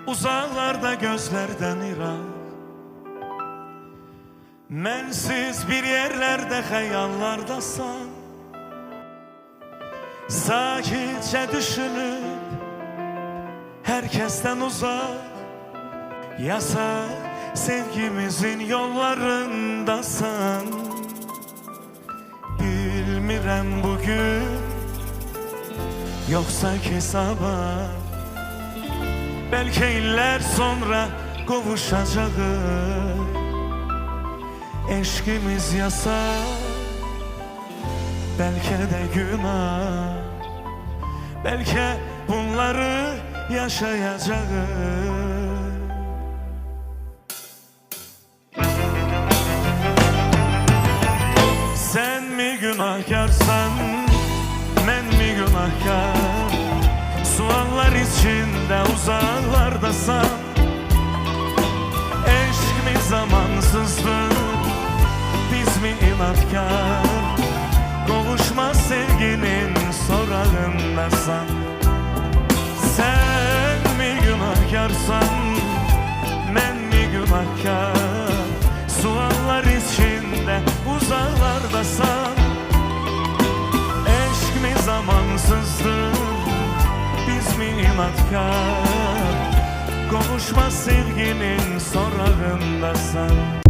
uzaklarda gözlerden ırak. Mənsiz bir yerlerde xəyallardasan, sakitçe düşünüp herkesten uzak, yasak sevgimizin yollarındasan. Bilmirəm bugün yoksa hesaba, belki iller sonra kavuşacağız. Eşkimiz yasak, belki de günah, belki bunları yaşayacağız. Sen mi günahkarsan, ben mi günahkar? Suallar içinde uzaklardasan, eşk mi zamansızdır, biz mi inatkar? Kavuşma sevginin sorağındasan. Sen mi günahkarsan, ben mi günahkar? Suallar içinde uzaklardasan, eşk mi zamansızdır, biz mi inatkar? Kavuşma sevginin sorağındasan.